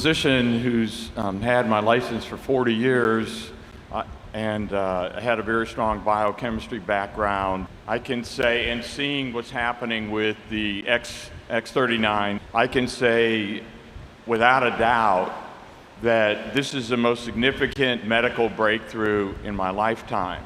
physician who's had my license for 40 years and had a very strong biochemistry background, I can say, and seeing what's happening with the X39, I can say without a doubt that this is the most significant medical breakthrough in my lifetime.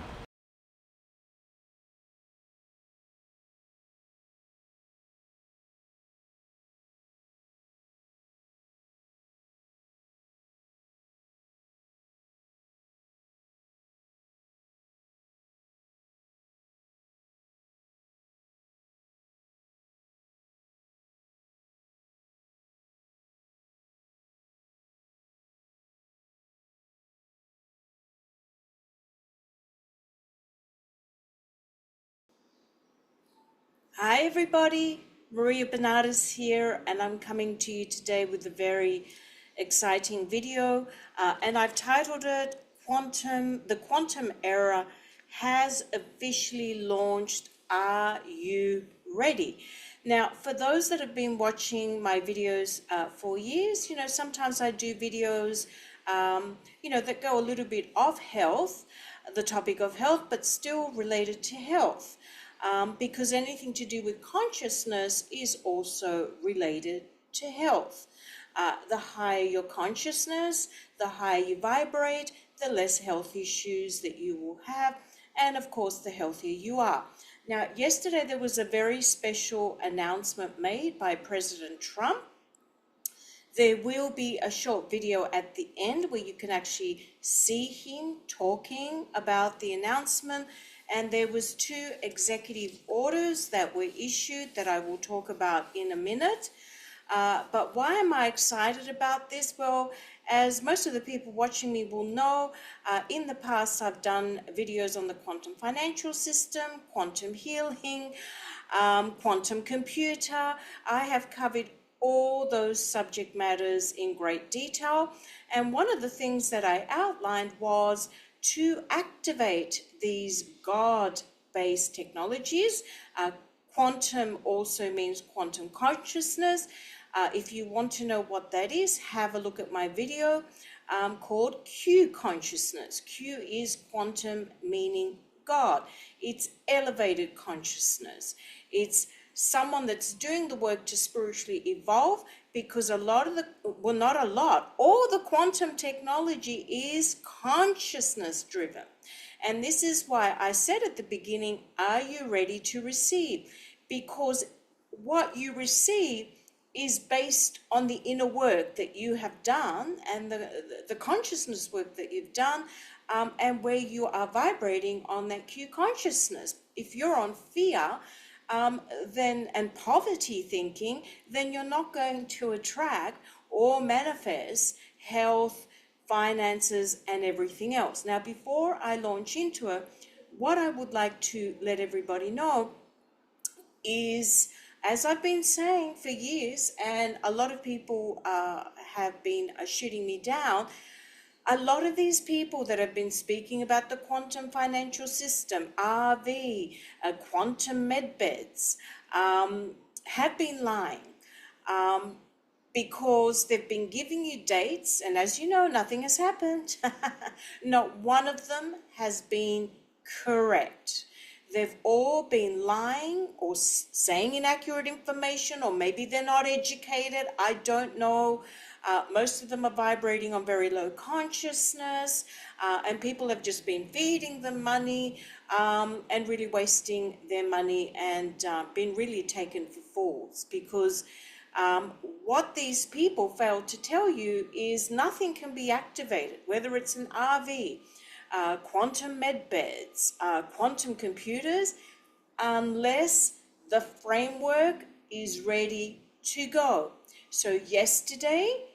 Hi everybody, Maria Bernardis here, and I'm coming to you today with a very exciting video, and I've titled it The Quantum Era Has Officially Launched. Are you ready? Now, for those that have been watching my videos for years, sometimes I do videos that go a little bit off health, the topic of health, but still related to health. Because anything to do with consciousness is also related to health. The higher your consciousness, the higher you vibrate, the less health issues that you will have, and of course, the healthier you are. Now, yesterday there was a very special announcement made by President Trump. There will be a short video at the end where you can actually see him talking about the announcement. And there was 2 executive orders that were issued that I will talk about in a minute. But why am I excited about this? Well, as most of the people watching me will know, in the past I've done videos on the quantum financial system, quantum healing, quantum computer. I have covered all those subject matters in great detail. And one of the things that I outlined was to activate these God-based technologies. Quantum also means quantum consciousness. If you want to know what that is, have a look at my video called Q consciousness. Q is quantum, meaning God. It's elevated consciousness. It's someone that's doing the work to spiritually evolve, because a lot of not a lot, all the quantum technology is consciousness driven. And this is why I said at the beginning, are you ready to receive? Because what you receive is based on the inner work that you have done and the consciousness work that you've done, and where you are vibrating on that Q consciousness. If you're on fear, and poverty thinking, then you're not going to attract or manifest health, finances, and everything else. Now, before I launch into it, what I would like to let everybody know is, as I've been saying for years, and a lot of people have been shooting me down, a lot of these people that have been speaking about the quantum financial system, RV, quantum medbeds, have been lying, because they've been giving you dates, and as you know, nothing has happened. Not one of them has been correct. They've all been lying or saying inaccurate information, or maybe they're not educated. I don't know. Most of them are vibrating on very low consciousness, and people have just been feeding them money and really wasting their money, and been really taken for fools, because what these people failed to tell you is nothing can be activated, whether it's an RV, quantum med beds, quantum computers, unless the framework is ready to go. So yesterday,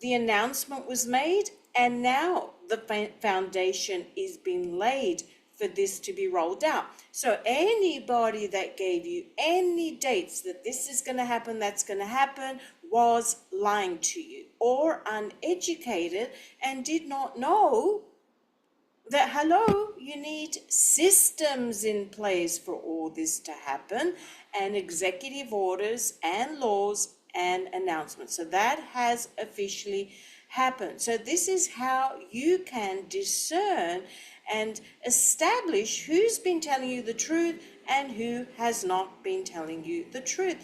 the announcement was made, and now the foundation is being laid for this to be rolled out. So anybody that gave you any dates that this is going to happen, that's going to happen, was lying to you, or uneducated and did not know that, hello, you need systems in place for all this to happen, and executive orders and laws an announcement. So that has officially happened. So this is how you can discern and establish who's been telling you the truth and who has not been telling you the truth.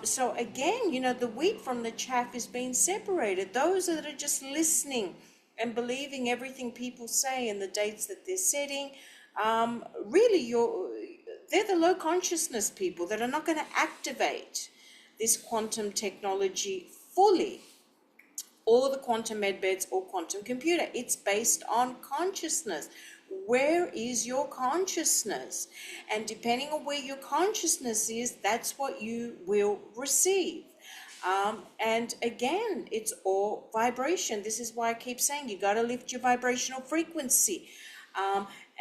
So again, the wheat from the chaff is being separated. Those that are just listening and believing everything people say and the dates that they're setting, really they're the low consciousness people that are not going to activate this quantum technology fully, or the quantum medbeds or quantum computer. It's based on consciousness. Where is your consciousness? And depending on where your consciousness is, that's what you will receive. And again, it's all vibration. This is why I keep saying you got to lift your vibrational frequency.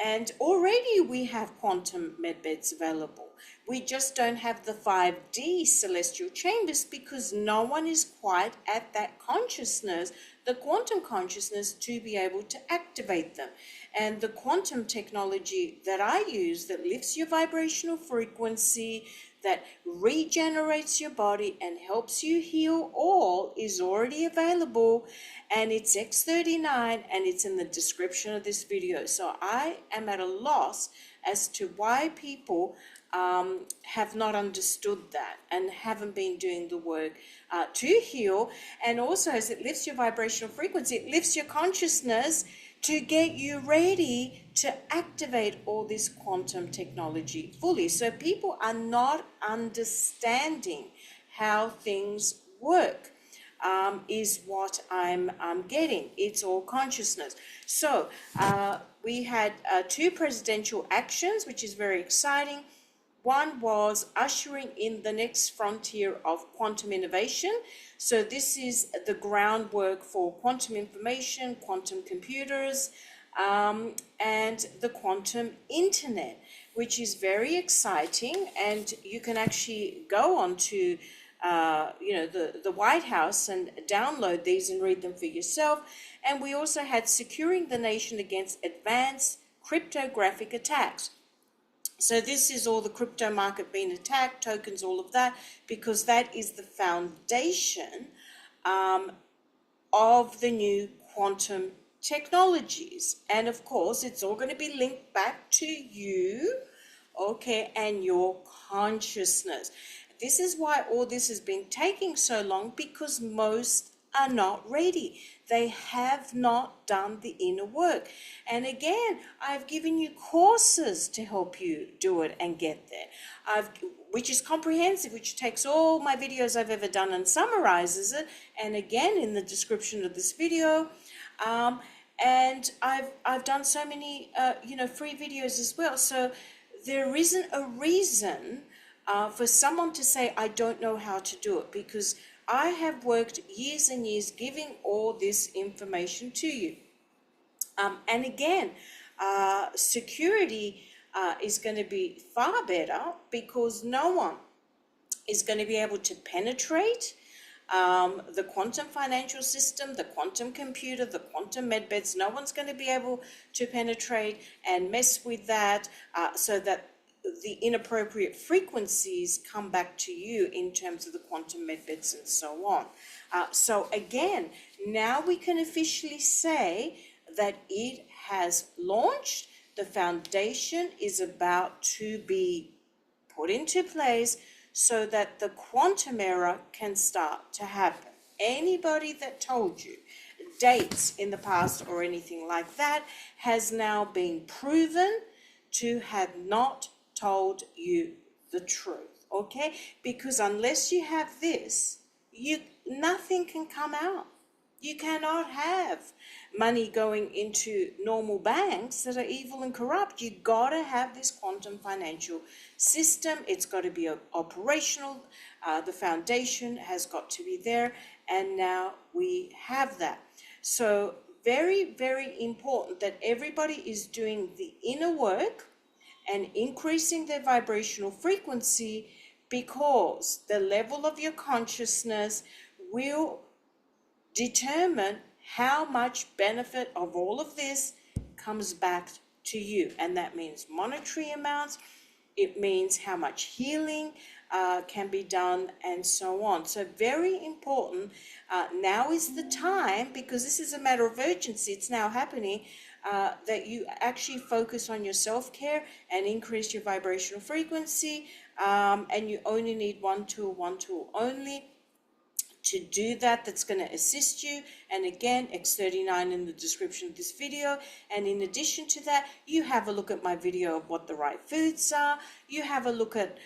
And already we have quantum medbeds available. We just don't have the 5D celestial chambers because no one is quite at that consciousness, the quantum consciousness, to be able to activate them. And the quantum technology that I use that lifts your vibrational frequency, that regenerates your body and helps you heal all, is already available, and it's X39, and it's in the description of this video. So I am at a loss as to why people have not understood that and haven't been doing the work to heal. And also, as it lifts your vibrational frequency, it lifts your consciousness to get you ready to activate all this quantum technology fully. So people are not understanding how things work, is what I'm getting. It's all consciousness. So we had 2 presidential actions, which is very exciting. One was ushering in the next frontier of quantum innovation. So this is the groundwork for quantum information, quantum computers, and the quantum internet, which is very exciting. And you can actually go onto the White House and download these and read them for yourself. And we also had securing the nation against advanced cryptographic attacks. So this is all the crypto market being attacked, tokens, all of that, because that is the foundation of the new quantum technologies. And of course, it's all going to be linked back to you, okay, and your consciousness. This is why all this has been taking so long, because most are not ready. They have not done the inner work. And again, I've given you courses to help you do it and get there, which is comprehensive, which takes all my videos I've ever done and summarizes it. And again, in the description of this video, and I've done so many, free videos as well. So there isn't a reason for someone to say, I don't know how to do it, because I have worked years and years giving all this information to you. And again, security is going to be far better, because no one is going to be able to penetrate the quantum financial system, the quantum computer, the quantum medbeds. No one's going to be able to penetrate and mess with that, so that the inappropriate frequencies come back to you in terms of the quantum medbeds and so on. So again, now we can officially say that it has launched. The foundation is about to be put into place so that the quantum era can start to happen. Anybody that told you dates in the past or anything like that has now been proven to have not told you the truth, okay? Because unless you have this, nothing can come out. You cannot have money going into normal banks that are evil and corrupt. You gotta have this quantum financial system. It's got to be operational. The foundation has got to be there, and now we have that. So very, very important that everybody is doing the inner work and increasing their vibrational frequency, because the level of your consciousness will determine how much benefit of all of this comes back to you. And that means monetary amounts. It means how much healing can be done, and so on. So very important. Now is the time, because this is a matter of urgency. It's now happening. That you actually focus on your self-care and increase your vibrational frequency, and you only need one tool only to do that, that's going to assist you. And again, X39 in the description of this video. And in addition to that, you have a look at my video of what the right foods are. You have a look at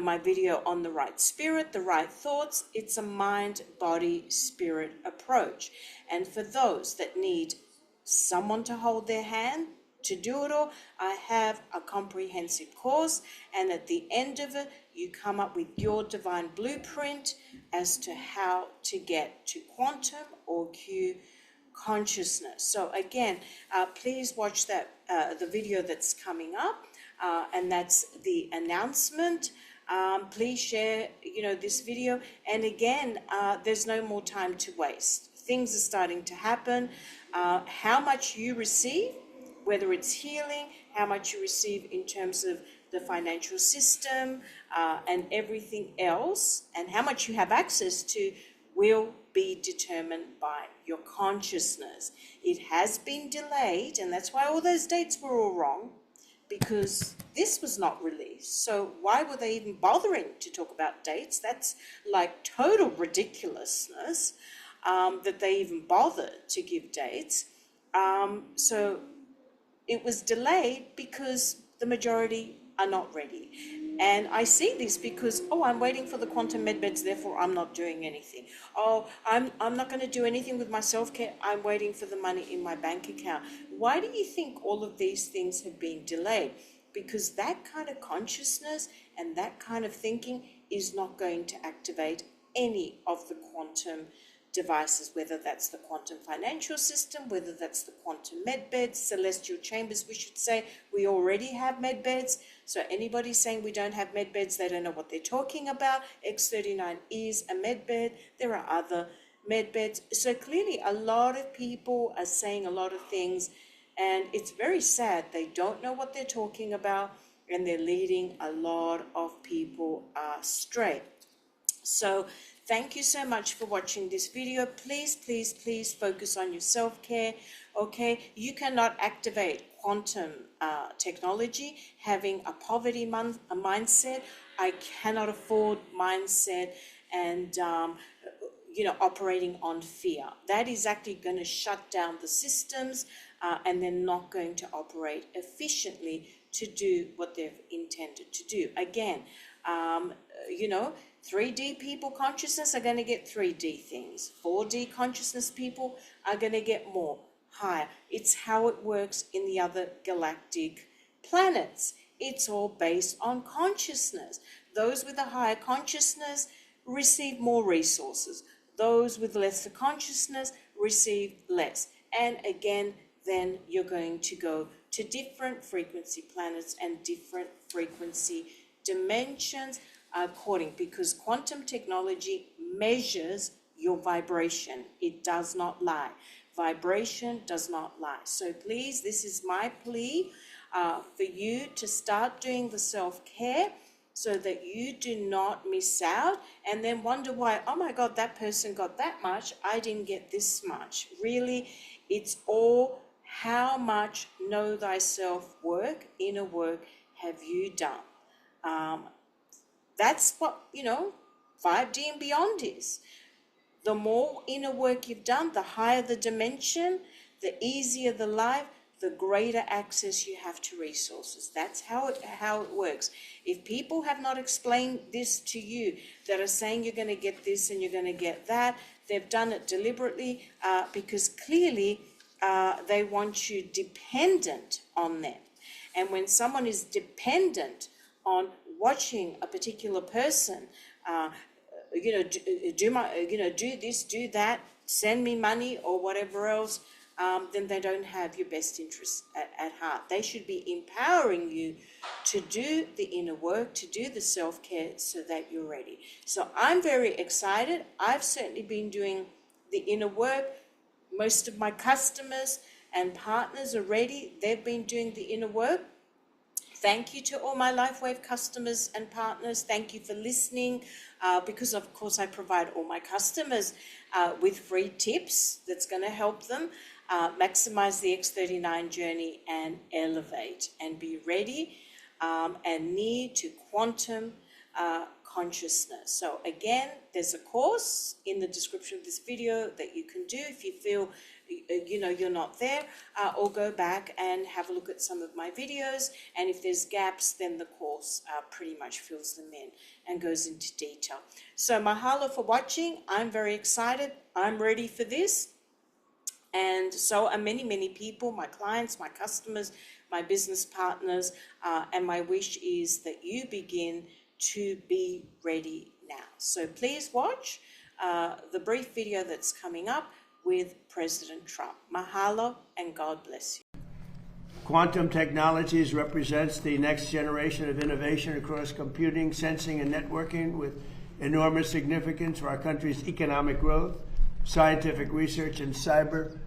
my video on the right spirit, the right thoughts. It's a mind, body, spirit approach. And for those that need someone to hold their hand to do it all, I have a comprehensive course, and at the end of it, you come up with your divine blueprint as to how to get to quantum or Q consciousness. So again, please watch that the video that's coming up, and that's the announcement. Please share this video, and again, there's no more time to waste. Things are starting to happen. How much you receive, whether it's healing, how much you receive in terms of the financial system, and everything else, and how much you have access to, will be determined by your consciousness. It has been delayed, and that's why all those dates were all wrong, because this was not released. So why were they even bothering to talk about dates? That's like total ridiculousness, that they even bothered to give dates. So it was delayed because the majority are not ready. And I see this because, I'm waiting for the quantum medbeds, therefore I'm not doing anything. I'm not going to do anything with my self-care, I'm waiting for the money in my bank account. Why do you think all of these things have been delayed? Because that kind of consciousness and that kind of thinking is not going to activate any of the quantum devices, whether that's the quantum financial system, whether that's the quantum med beds, celestial chambers, we should say. We already have med beds. So anybody saying we don't have med beds, they don't know what they're talking about. X39 is a med bed. There are other med beds. So clearly a lot of people are saying a lot of things, and it's very sad. They don't know what they're talking about, and they're leading a lot of people astray. So thank you so much for watching this video. Please, please, please focus on your self-care, okay? You cannot activate quantum technology having a poverty mindset. I cannot afford mindset, and operating on fear. That is actually going to shut down the systems, and they're not going to operate efficiently to do what they've intended to do. Again, 3D people consciousness are going to get 3D things. 4D consciousness people are going to get more, higher. It's how it works in the other galactic planets. It's all based on consciousness. Those with a higher consciousness receive more resources. Those with lesser consciousness receive less. And again, then you're going to go to different frequency planets and different frequency dimensions, because quantum technology measures your vibration. It does not lie. Vibration does not lie. So please, this is my plea for you to start doing the self-care so that you do not miss out and then wonder why, oh my God, that person got that much, I didn't get this much. Really, it's all how much know thyself work, inner work have you done. That's what, 5D and beyond is. The more inner work you've done, the higher the dimension, the easier the life, the greater access you have to resources. That's how it works. If people have not explained this to you, that are saying you're going to get this and you're going to get that, they've done it deliberately, because clearly they want you dependent on them. And when someone is dependent on watching a particular person, do this, do that, send me money or whatever else, then they don't have your best interests at heart. They should be empowering you to do the inner work, to do the self-care so that you're ready. So I'm very excited. I've certainly been doing the inner work. Most of my customers and partners are ready. They've been doing the inner work. Thank you to all my LifeWave customers and partners. Thank you for listening, because of course I provide all my customers with free tips that's going to help them maximize the X39 journey and elevate and be ready and near to quantum consciousness. So again, there's a course in the description of this video that you can do if you feel you're not there, or go back and have a look at some of my videos, and if there's gaps, then the course pretty much fills them in and goes into detail. So mahalo for watching. I'm very excited. I'm ready for this, and so are many people, my clients, my customers, my business partners, and my wish is that you begin to be ready now. So please watch the brief video that's coming up with President Trump. Mahalo and God bless you. Quantum technologies represents the next generation of innovation across computing, sensing, and networking with enormous significance for our country's economic growth, scientific research, and cyber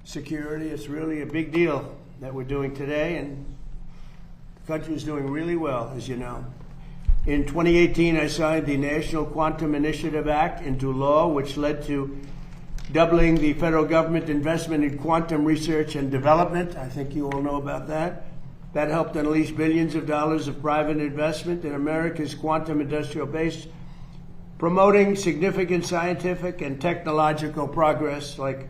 security. It's really a big deal that we're doing today, and the country is doing really well, as you know. In 2018, I signed the National Quantum Initiative Act into law, which led to doubling the federal government investment in quantum research and development. I think you all know about that. That helped unleash billions of dollars of private investment in America's quantum industrial base, promoting significant scientific and technological progress like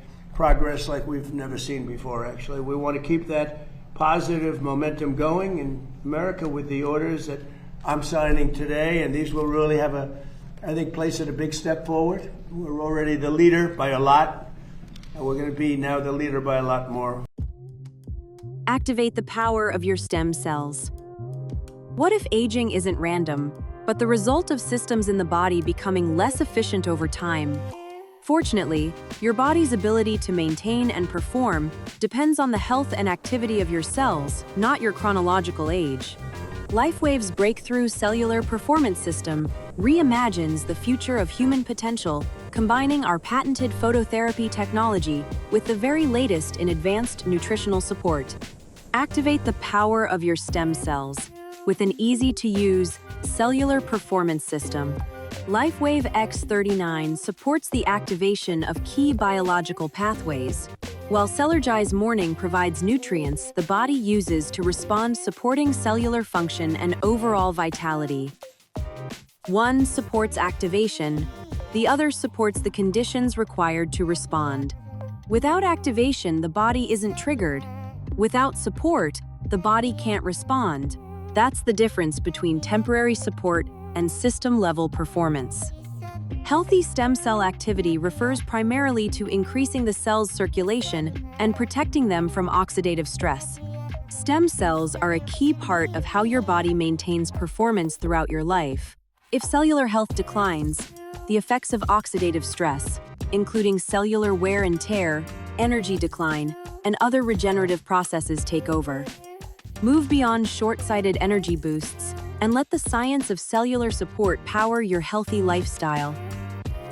we've never seen before, actually. We want to keep that positive momentum going in America with the orders that I'm signing today, and these will really have place it a big step forward. We're already the leader by a lot, and we're going to be now the leader by a lot more. Activate the power of your stem cells. What if aging isn't random, but the result of systems in the body becoming less efficient over time? Fortunately, your body's ability to maintain and perform depends on the health and activity of your cells, not your chronological age. LifeWave's breakthrough cellular performance system reimagines the future of human potential, combining our patented phototherapy technology with the very latest in advanced nutritional support. Activate the power of your stem cells with an easy-to-use cellular performance system. LifeWave X39 supports the activation of key biological pathways, while Cellergize Morning provides nutrients the body uses to respond, supporting cellular function and overall vitality. One supports activation, the other supports the conditions required to respond. Without activation, the body isn't triggered. Without support, the body can't respond. That's the difference between temporary support and system-level performance. Healthy stem cell activity refers primarily to increasing the cell's circulation and protecting them from oxidative stress. Stem cells are a key part of how your body maintains performance throughout your life. If cellular health declines, the effects of oxidative stress, including cellular wear and tear, energy decline, and other regenerative processes take over. Move beyond short-sighted energy boosts and let the science of cellular support power your healthy lifestyle.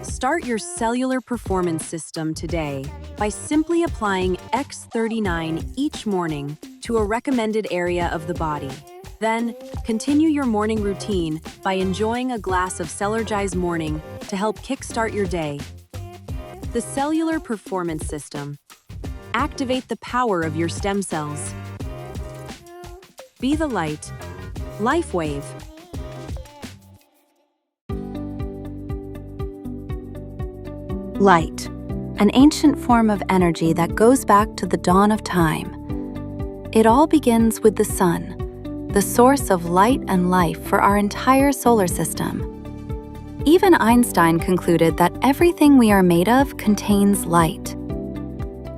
Start your cellular performance system today by simply applying X39 each morning to a recommended area of the body. Then, continue your morning routine by enjoying a glass of Cellergize Morning to help kickstart your day. The Cellular Performance System. Activate the power of your stem cells. Be the light. LifeWave. Light, an ancient form of energy that goes back to the dawn of time. It all begins with the sun, the source of light and life for our entire solar system. Even Einstein concluded that everything we are made of contains light.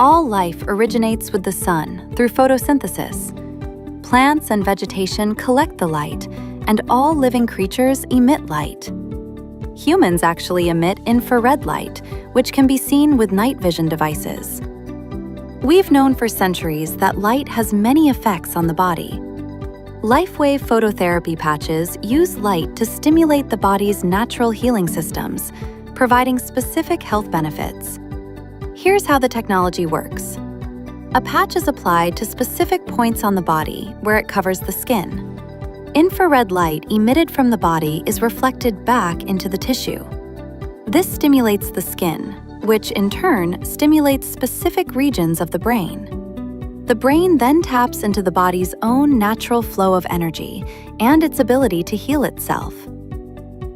All life originates with the sun through photosynthesis. Plants and vegetation collect the light, and all living creatures emit light. Humans actually emit infrared light, which can be seen with night vision devices. We've known for centuries that light has many effects on the body. LifeWave phototherapy patches use light to stimulate the body's natural healing systems, providing specific health benefits. Here's how the technology works. A patch is applied to specific points on the body where it covers the skin. Infrared light emitted from the body is reflected back into the tissue. This stimulates the skin, which in turn stimulates specific regions of the brain. The brain then taps into the body's own natural flow of energy and its ability to heal itself.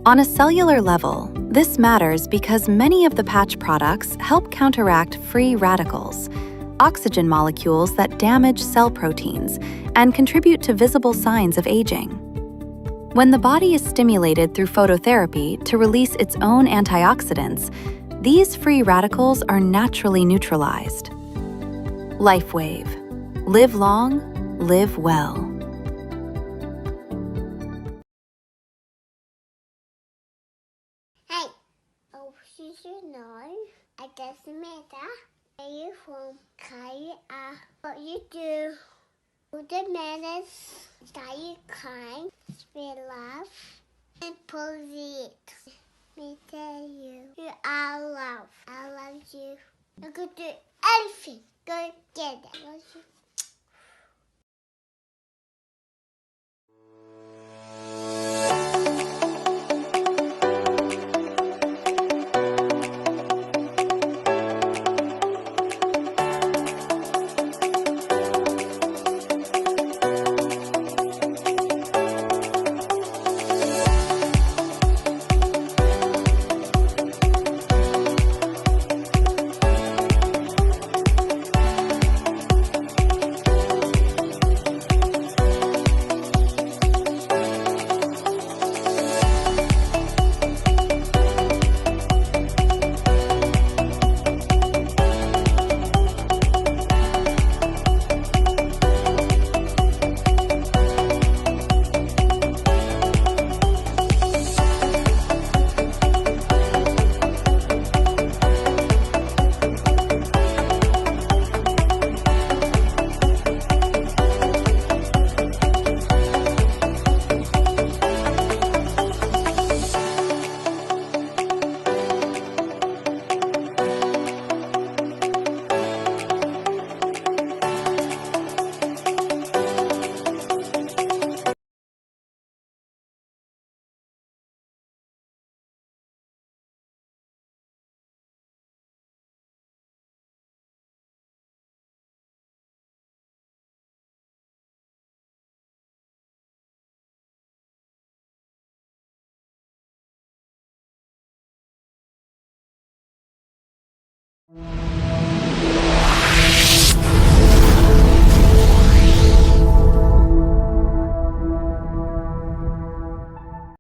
On a cellular level, this matters because many of the patch products help counteract free radicals, oxygen molecules that damage cell proteins and contribute to visible signs of aging. When the body is stimulated through phototherapy to release its own antioxidants, these free radicals are naturally neutralized. LIFEWAVE. Live long, live well. Hey, did you know it doesn't matter where you're from, what you do. All that matters is that you kind, spread love, and positive. Me tell you, you are love. I love you. You could do anything. Go get it. I love you.